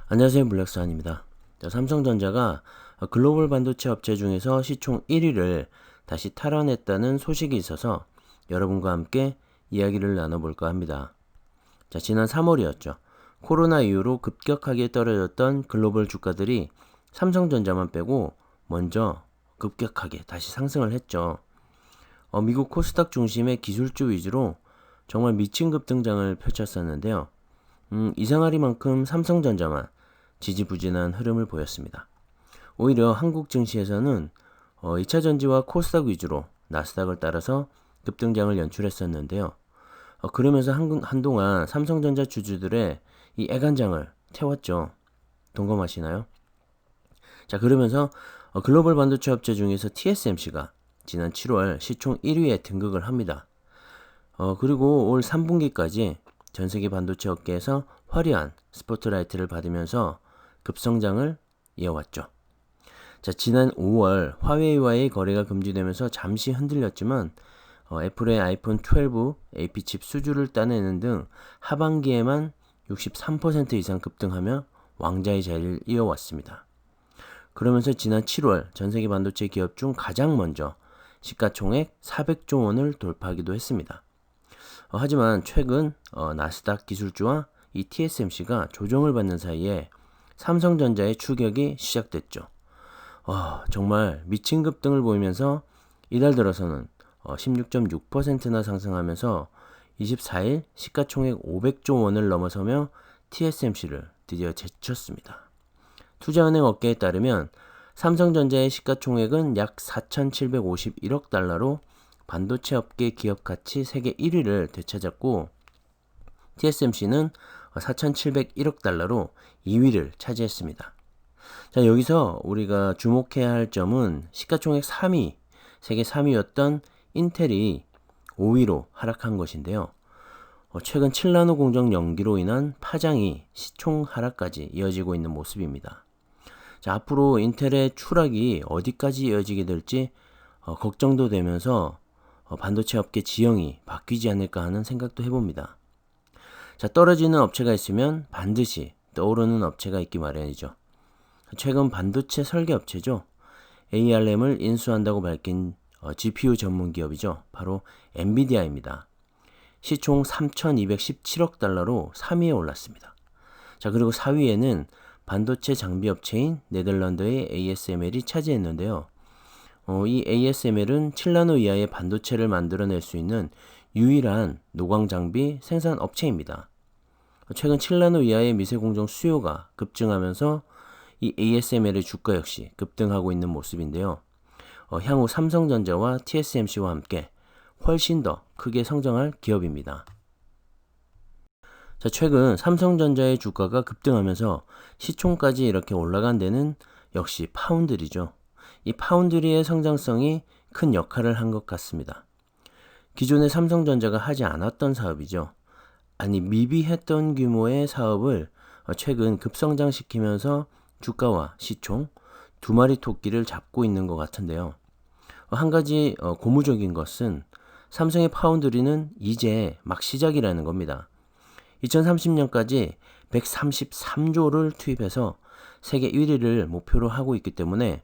안녕하세요, 블랙스완입니다. 삼성전자가 글로벌 반도체 업체 중에서 시총 1위를 다시 탈환했다는 소식이 있어서 여러분과 함께 이야기를 나눠볼까 합니다. 지난 3월이었죠. 코로나 이후로 급격하게 떨어졌던 글로벌 주가들이 삼성전자만 빼고 먼저 급격하게 다시 상승을 했죠. 미국 코스닥 중심의 기술주 위주로 정말 미친 급등장을 펼쳤었는데요. 이상하리만큼 삼성전자만 지지부진한 흐름을 보였습니다. 오히려 한국 증시에서는 2차 전지와 코스닥 위주로 나스닥을 따라서 급등장을 연출했었는데요. 그러면서 한동안 삼성전자 주주들의 이 애간장을 태웠죠. 동감하시나요? 자, 그러면서 글로벌 반도체 업체 중에서 TSMC가 지난 7월 시총 1위에 등극을 합니다. 그리고 올 3분기까지 전세계 반도체 업계에서 화려한 스포트라이트를 받으면서 급성장을 이어왔죠. 자, 지난 5월 화웨이와의 거래가 금지되면서 잠시 흔들렸지만 애플의 아이폰 12 AP칩 수주를 따내는 등 하반기에만 63% 이상 급등하며 왕자의 자리를 이어왔습니다. 그러면서 지난 7월 전세계 반도체 기업 중 가장 먼저 시가총액 400조 원을 돌파하기도 했습니다. 하지만 최근 나스닥 기술주와 이 TSMC가 조정을 받는 사이에 삼성전자의 추격이 시작됐죠. 정말 미친 급등을 보이면서 이달 들어서는 16.6%나 상승하면서 24일 시가총액 500조 원을 넘어서며 TSMC를 드디어 제쳤습니다. 투자은행 업계에 따르면 삼성전자의 시가총액은 약 4,751억 달러로 반도체 업계 기업 가치 세계 1위를 되찾았고 TSMC는 4,701억 달러로 2위를 차지했습니다. 자, 여기서 우리가 주목해야 할 점은 시가총액 3위, 세계 3위였던 인텔이 5위로 하락한 것인데요. 최근 7나노 공정 연기로 인한 파장이 시총 하락까지 이어지고 있는 모습입니다. 자, 앞으로 인텔의 추락이 어디까지 이어지게 될지 걱정도 되면서 반도체 업계 지형이 바뀌지 않을까 하는 생각도 해봅니다. 자, 떨어지는 업체가 있으면 반드시 떠오르는 업체가 있기 마련이죠. 최근 반도체 설계 업체죠. ARM을 인수한다고 밝힌 GPU 전문 기업이죠. 바로 엔비디아입니다. 시총 3,217억 달러로 3위에 올랐습니다. 자, 그리고 4위에는 반도체 장비 업체인 네덜란드의 ASML이 차지했는데요. 이 ASML은 7나노 이하의 반도체를 만들어낼 수 있는 유일한 노광 장비 생산 업체입니다. 최근 7나노 이하의 미세 공정 수요가 급증하면서 이 ASML의 주가 역시 급등하고 있는 모습인데요. 향후 삼성전자와 TSMC와 함께 훨씬 더 크게 성장할 기업입니다. 자, 최근 삼성전자의 주가가 급등하면서 시총까지 이렇게 올라간 데는 역시 파운드리죠. 이 파운드리의 성장성이 큰 역할을 한 것 같습니다. 기존의 삼성전자가 하지 않았던 사업이죠. 아니, 미비했던 규모의 사업을 최근 급성장시키면서 주가와 시총 두 마리 토끼를 잡고 있는 것 같은데요. 한 가지 고무적인 것은 삼성의 파운드리는 이제 막 시작이라는 겁니다. 2030년까지 133조를 투입해서 세계 1위를 목표로 하고 있기 때문에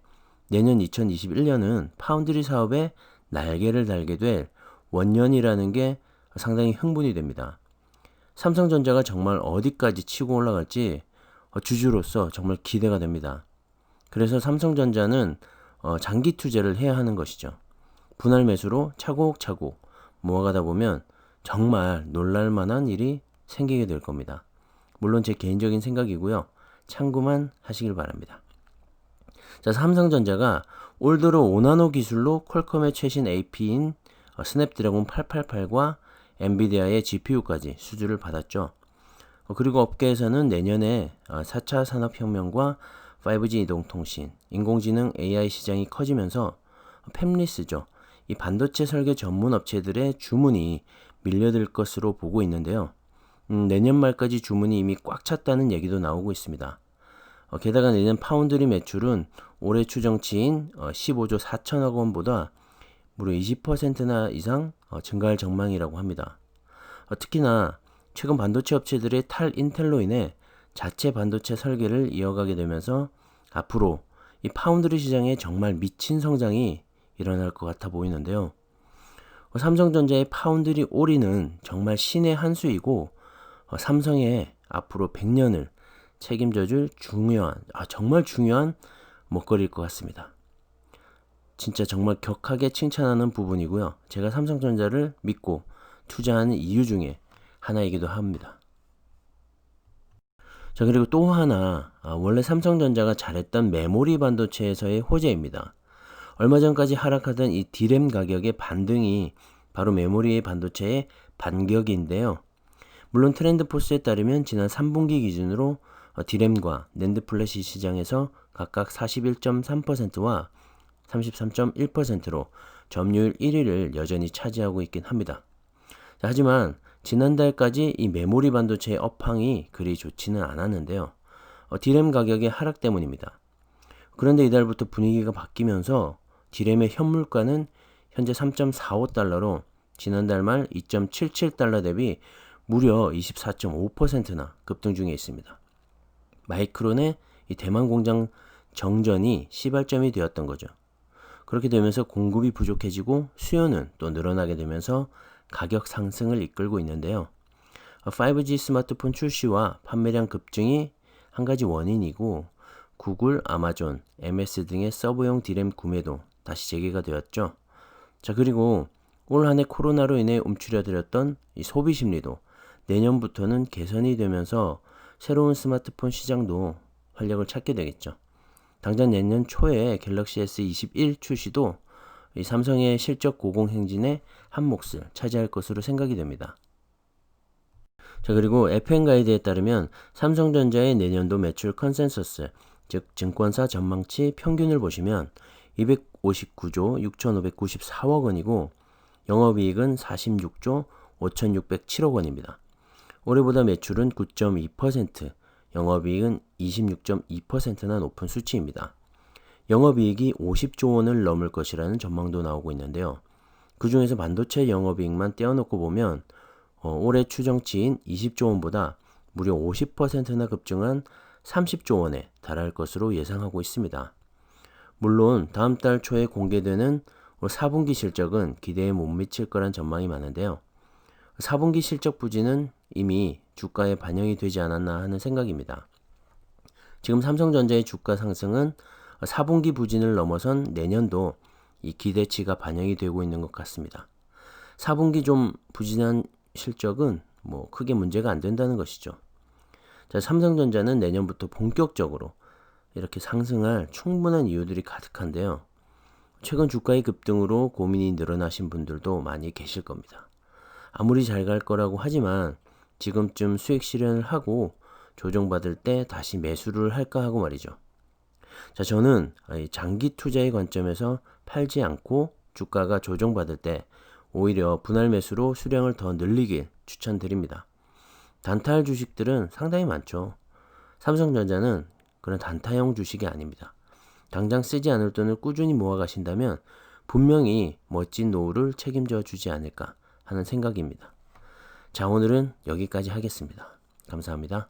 내년 2021년은 파운드리 사업에 날개를 달게 될 원년이라는 게 상당히 흥분이 됩니다. 삼성전자가 정말 어디까지 치고 올라갈지 주주로서 정말 기대가 됩니다. 그래서 삼성전자는 장기 투자를 해야 하는 것이죠. 분할 매수로 차곡차곡 모아가다 보면 정말 놀랄만한 일이 생기게 될 겁니다. 물론 제 개인적인 생각이고요. 참고만 하시길 바랍니다. 자, 삼성전자가 올 들어 5나노 기술로 퀄컴의 최신 AP인 스냅드래곤 888과 엔비디아의 GPU까지 수주를 받았죠. 그리고 업계에서는 내년에 4차 산업혁명과 5G 이동통신, 인공지능 AI 시장이 커지면서 팹리스죠. 이 반도체 설계 전문 업체들의 주문이 밀려들 것으로 보고 있는데요. 내년 말까지 주문이 이미 꽉 찼다는 얘기도 나오고 있습니다. 게다가 내년 파운드리 매출은 올해 추정치인 15조 4천억 원보다 무려 20%나 이상 증가할 전망이라고 합니다. 특히나 최근 반도체 업체들의 탈인텔로 인해 자체 반도체 설계를 이어가게 되면서 앞으로 이 파운드리 시장에 정말 미친 성장이 일어날 것 같아 보이는데요. 삼성전자의 파운드리 올인은 정말 신의 한 수이고 삼성의 앞으로 100년을 책임져줄 정말 중요한 먹거리일 것 같습니다. 진짜 정말 격하게 칭찬하는 부분이고요. 제가 삼성전자를 믿고 투자하는 이유 중에 하나이기도 합니다. 자, 그리고 또 하나, 원래 삼성전자가 잘했던 메모리 반도체에서의 호재입니다. 얼마 전까지 하락하던 이 D램 가격의 반등이 바로 메모리 반도체의 반격인데요. 물론 트렌드포스에 따르면 지난 3분기 기준으로 D램과 낸드 플래시 시장에서 각각 41.3%와 33.1%로 점유율 1위를 여전히 차지하고 있긴 합니다. 자, 하지만 지난달까지 이 메모리 반도체의 업황이 그리 좋지는 않았는데요. D램 가격의 하락 때문입니다. 그런데 이달부터 분위기가 바뀌면서 D램의 현물가는 현재 3.45달러로 지난달 말 2.77달러 대비 무려 24.5%나 급등 중에 있습니다. 마이크론의 이 대만 공장 정전이 시발점이 되었던 거죠. 그렇게 되면서 공급이 부족해지고 수요는 또 늘어나게 되면서 가격 상승을 이끌고 있는데요. 5G 스마트폰 출시와 판매량 급증이 한 가지 원인이고 구글, 아마존, MS 등의 서버용 D램 구매도 다시 재개가 되었죠. 자, 그리고 올 한해 코로나로 인해 움츠려들었던 이 소비 심리도 내년부터는 개선이 되면서 새로운 스마트폰 시장도 활력을 찾게 되겠죠. 당장 내년 초에 갤럭시 S21 출시도 이 삼성의 실적 고공행진에 한 몫을 차지할 것으로 생각이 됩니다. 자, 그리고 FM 가이드에 따르면 삼성전자의 내년도 매출 컨센서스, 즉 증권사 전망치 평균을 보시면 259조 6,594억 원이고 영업이익은 46조 5,607억 원입니다. 올해보다 매출은 9.2%, 영업이익은 26.2%나 높은 수치입니다. 영업이익이 50조 원을 넘을 것이라는 전망도 나오고 있는데요. 그 중에서 반도체 영업이익만 떼어놓고 보면 올해 추정치인 20조 원보다 무려 50%나 급증한 30조 원에 달할 것으로 예상하고 있습니다. 물론 다음 달 초에 공개되는 올 4분기 실적은 기대에 못 미칠 거란 전망이 많은데요. 4분기 실적 부진은 이미 주가에 반영이 되지 않았나 하는 생각입니다. 지금 삼성전자의 주가 상승은 4분기 부진을 넘어선 내년도 이 기대치가 반영이 되고 있는 것 같습니다. 4분기 좀 부진한 실적은 크게 문제가 안 된다는 것이죠. 자, 삼성전자는 내년부터 본격적으로 이렇게 상승할 충분한 이유들이 가득한데요. 최근 주가의 급등으로 고민이 늘어나신 분들도 많이 계실 겁니다. 아무리 잘 갈 거라고 하지만 지금쯤 수익 실현을 하고 조정받을 때 다시 매수를 할까 하고 말이죠. 자, 저는 장기 투자의 관점에서 팔지 않고 주가가 조정받을 때 오히려 분할 매수로 수량을 더 늘리길 추천드립니다. 단타할 주식들은 상당히 많죠. 삼성전자는 그런 단타형 주식이 아닙니다. 당장 쓰지 않을 돈을 꾸준히 모아가신다면 분명히 멋진 노후를 책임져 주지 않을까 하는 생각입니다. 자, 오늘은 여기까지 하겠습니다. 감사합니다.